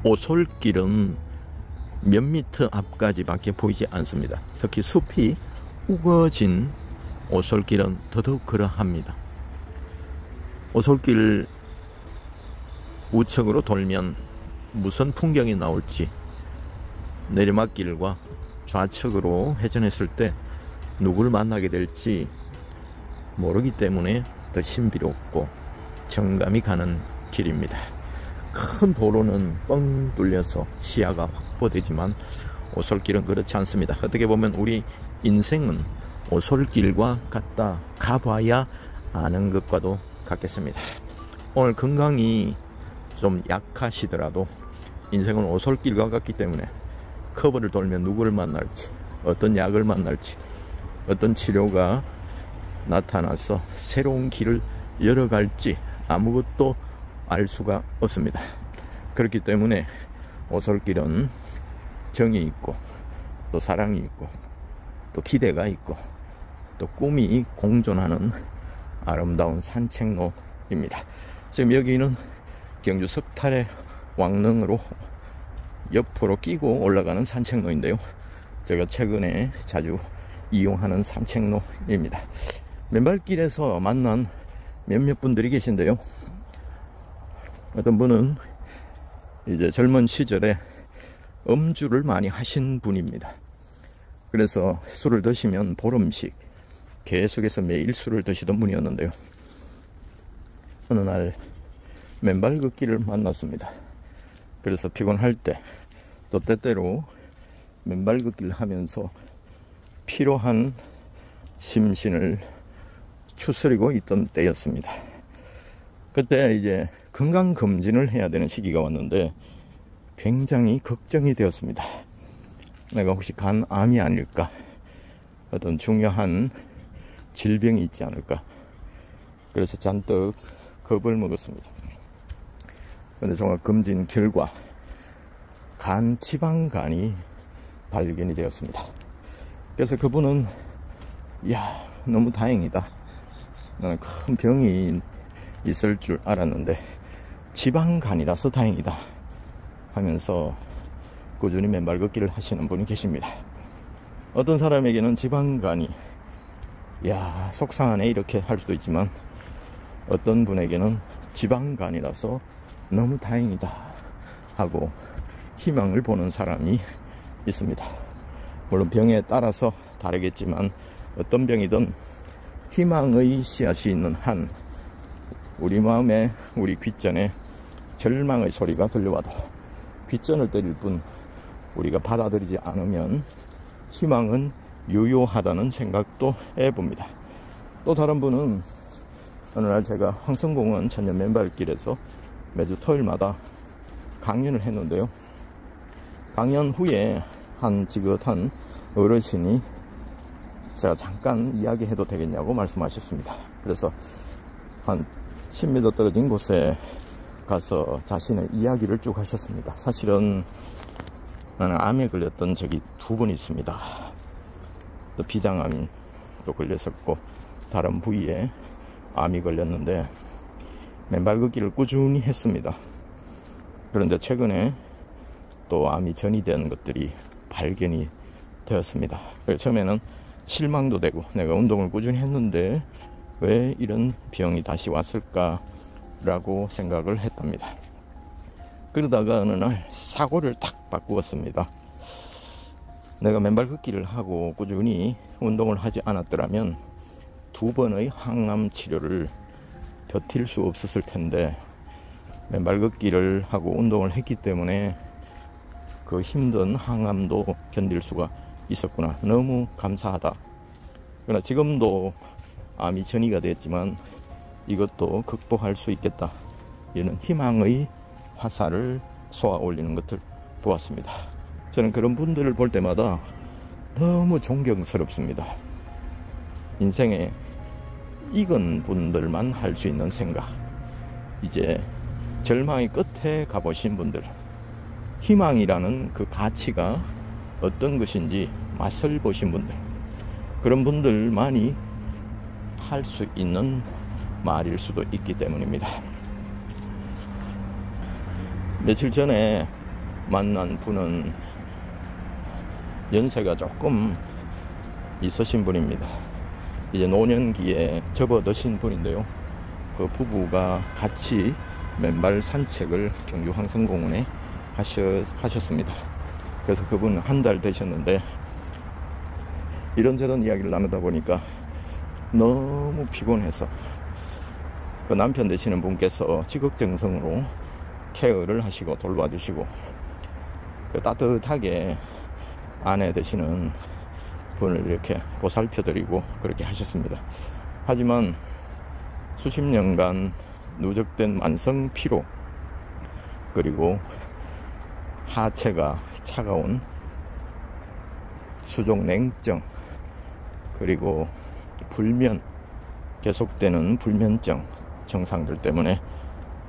오솔길은 몇 미터 앞까지밖에 보이지 않습니다. 특히 숲이 우거진 오솔길은 더더욱 그러합니다. 오솔길 우측으로 돌면 무슨 풍경이 나올지, 내리막길과 좌측으로 회전했을 때 누굴 만나게 될지 모르기 때문에 더 신비롭고 정감이 가는 길입니다. 큰 도로는 뻥 뚫려서 시야가 확보되지만 오솔길은 그렇지 않습니다. 어떻게 보면 우리 인생은 오솔길과 같다. 가봐야 아는 것과도 같겠습니다. 오늘 건강이 좀 약하시더라도 인생은 오솔길과 같기 때문에 커브를 돌면 누구를 만날지, 어떤 약을 만날지, 어떤 치료가 나타나서 새로운 길을 열어갈지 아무것도 알 수가 없습니다. 그렇기 때문에 오솔길은 정이 있고 또 사랑이 있고 또 기대가 있고 또 꿈이 공존하는 아름다운 산책로입니다. 지금 여기는 경주 석탈의 왕릉으로 옆으로 끼고 올라가는 산책로인데요, 제가 최근에 자주 이용하는 산책로입니다. 맨발길에서 만난 몇몇 분들이 계신데요, 어떤 분은 이제 젊은 시절에 음주를 많이 하신 분입니다. 그래서 술을 드시면 보름씩 계속해서 매일 술을 드시던 분이었는데요, 어느 날 맨발 걷기를 만났습니다. 그래서 피곤할 때 또 때때로 맨발 걷기를 하면서 피로한 심신을 추스리고 있던 때였습니다. 그때 이제 건강검진을 해야 되는 시기가 왔는데 굉장히 걱정이 되었습니다. 내가 혹시 간암이 아닐까, 어떤 중요한 질병이 있지 않을까. 그래서 잔뜩 겁을 먹었습니다. 그런데 정말 검진 결과 간 지방간이 발견이 되었습니다. 그래서 그분은 이야, 너무 다행이다, 나는 큰 병이 있을 줄 알았는데 지방간이라서 다행이다 하면서 꾸준히 맨발 걷기를 하시는 분이 계십니다. 어떤 사람에게는 지방간이 야, 속상하네 이렇게 할 수도 있지만, 어떤 분에게는 지방간이라서 너무 다행이다 하고 희망을 보는 사람이 있습니다. 물론 병에 따라서 다르겠지만 어떤 병이든 희망의 씨앗이 있는 한 우리 마음에, 우리 귓전에 절망의 소리가 들려와도 귓전을 때릴 뿐 우리가 받아들이지 않으면 희망은 유효하다는 생각도 해봅니다. 또 다른 분은 어느 날 제가 황성공원 천년 맨발길에서 매주 토요일마다 강연을 했는데요, 강연 후에 한 지긋한 어르신이 제가 잠깐 이야기해도 되겠냐고 말씀하셨습니다. 그래서 한 10m 떨어진 곳에 가서 자신의 이야기를 쭉 하셨습니다. 사실은 나는 암에 걸렸던 적이 2번 있습니다. 또 비장암도 걸렸었고 다른 부위에 암이 걸렸는데 맨발 걷기를 꾸준히 했습니다. 그런데 최근에 또 암이 전이되는 것들이 발견이 되었습니다. 처음에는 실망도 되고 내가 운동을 꾸준히 했는데 왜 이런 병이 다시 왔을까 라고 생각을 했답니다. 그러다가 어느 날 사고를 딱 바꾸었습니다. 내가 맨발 걷기를 하고 꾸준히 운동을 하지 않았더라면 2번의 항암 치료를 버틸 수 없었을 텐데, 맨발 걷기를 하고 운동을 했기 때문에 그 힘든 항암도 견딜 수가 있었구나, 너무 감사하다. 그러나 지금도 암이 전이가 됐지만 이것도 극복할 수 있겠다, 이런 희망의 화살을 쏘아 올리는 것을 보았습니다. 저는 그런 분들을 볼 때마다 너무 존경스럽습니다. 인생에 익은 분들만 할 수 있는 생각, 이제 절망의 끝에 가보신 분들, 희망이라는 그 가치가 어떤 것인지 맛을 보신 분들, 그런 분들만이 할 수 있는 말일 수도 있기 때문입니다. 며칠 전에 만난 분은 연세가 조금 있으신 분입니다. 이제 노년기에 접어드신 분인데요. 그 부부가 같이 맨발 산책을 경주 황성공원에 하셨습니다. 그래서 그분은 한 달 되셨는데 이런저런 이야기를 나누다 보니까 너무 피곤해서 그 남편 되시는 분께서 지극정성으로 케어를 하시고 돌봐주시고 따뜻하게 아내 되시는 분을 이렇게 보살펴드리고 그렇게 하셨습니다. 하지만 수십 년간 누적된 만성 피로, 그리고 하체가 차가운 수족 냉증, 그리고 불면, 계속되는 불면증 증상들 때문에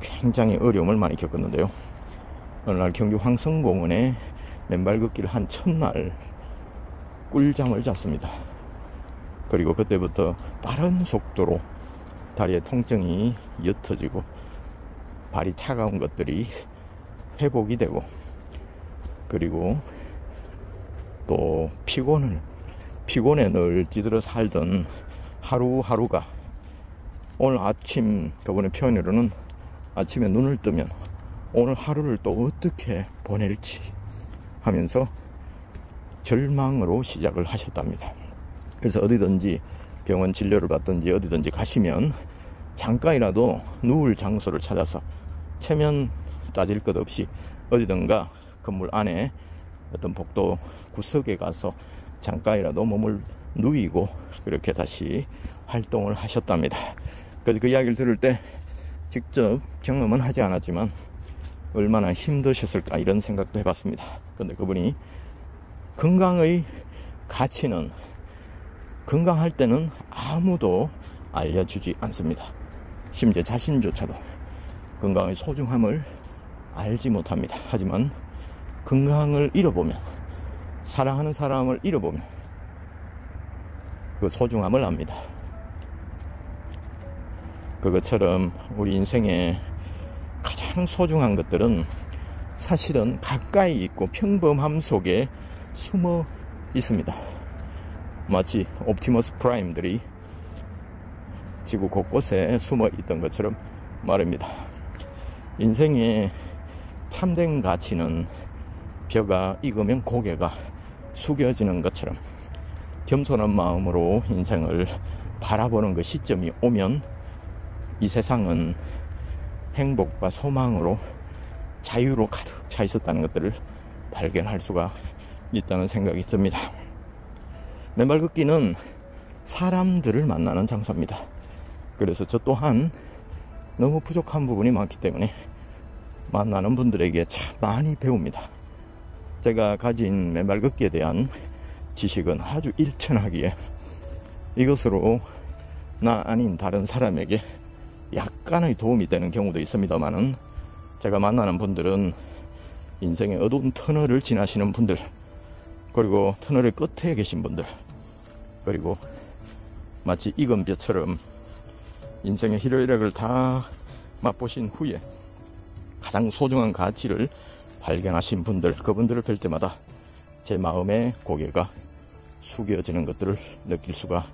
굉장히 어려움을 많이 겪었는데요. 어느 날 경주 황성공원에 맨발 걷기를 한 첫날 꿀잠을 잤습니다. 그리고 그때부터 빠른 속도로 다리의 통증이 옅어지고 발이 차가운 것들이 회복이 되고, 그리고 또 피곤에 늘 찌들어 살던 하루하루가 오늘 아침, 그분의 표현으로는 아침에 눈을 뜨면 오늘 하루를 또 어떻게 보낼지 하면서 절망으로 시작을 하셨답니다. 그래서 어디든지 병원 진료를 받든지 어디든지 가시면 잠깐이라도 누울 장소를 찾아서 체면 따질 것 없이 어디든가 건물 안에 어떤 복도 구석에 가서 잠깐이라도 몸을 누이고 그렇게 다시 활동을 하셨답니다. 그래서 그 이야기를 들을 때 직접 경험은 하지 않았지만 얼마나 힘드셨을까 이런 생각도 해봤습니다. 그런데 그분이 건강의 가치는 건강할 때는 아무도 알려주지 않습니다. 심지어 자신조차도 건강의 소중함을 알지 못합니다. 하지만 건강을 잃어보면, 사랑하는 사람을 잃어보면 그 소중함을 압니다. 그것처럼 우리 인생에 가장 소중한 것들은 사실은 가까이 있고 평범함 속에 숨어 있습니다. 마치 옵티머스 프라임들이 지구 곳곳에 숨어 있던 것처럼 말입니다. 인생의 참된 가치는 벼가 익으면 고개가 숙여지는 것처럼 겸손한 마음으로 인생을 바라보는 그 시점이 오면 이 세상은 행복과 소망으로 자유로 가득 차 있었다는 것들을 발견할 수가 있다는 생각이 듭니다. 맨발 걷기는 사람들을 만나는 장소입니다. 그래서 저 또한 너무 부족한 부분이 많기 때문에 만나는 분들에게 참 많이 배웁니다. 제가 가진 맨발 걷기에 대한 지식은 아주 일천하기에 이것으로 나 아닌 다른 사람에게 약간의 도움이 되는 경우도 있습니다만은, 제가 만나는 분들은 인생의 어두운 터널을 지나시는 분들, 그리고 터널의 끝에 계신 분들, 그리고 마치 익은 벼처럼 인생의 희로애락을 다 맛보신 후에 가장 소중한 가치를 발견하신 분들, 그분들을 뵐 때마다 제 마음의 고개가 숙여지는 것들을 느낄 수가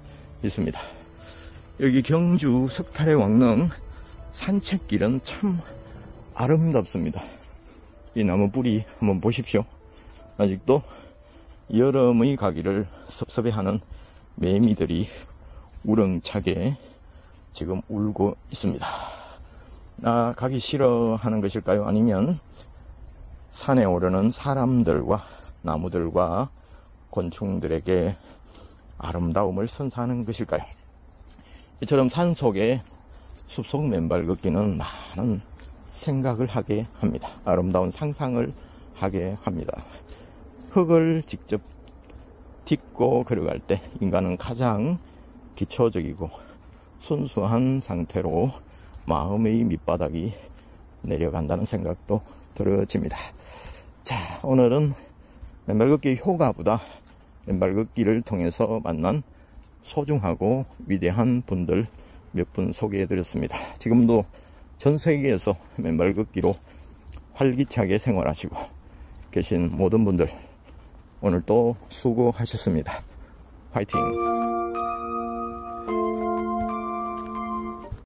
있습니다. 여기 경주 석탈의 왕릉 산책길은 참 아름답습니다. 이 나무 뿌리 한번 보십시오. 아직도 여름의 가기를 섭섭해하는 매미들이 우렁차게 지금 울고 있습니다. 가기 싫어하는 것일까요? 아니면 산에 오르는 사람들과 나무들과 곤충들에게 아름다움을 선사하는 것일까요? 이처럼 산속에 숲속 맨발 걷기는 많은 생각을 하게 합니다. 아름다운 상상을 하게 합니다. 흙을 직접 딛고 걸어갈 때 인간은 가장 기초적이고 순수한 상태로 마음의 밑바닥이 내려간다는 생각도 들어집니다. 자, 오늘은 맨발 걷기 효과보다 맨발 걷기를 통해서 만난 소중하고 위대한 분들 몇 분 소개해 드렸습니다. 지금도 전 세계에서 맨발 걷기로 활기차게 생활하시고 계신 모든 분들 오늘 또 수고하셨습니다. 화이팅!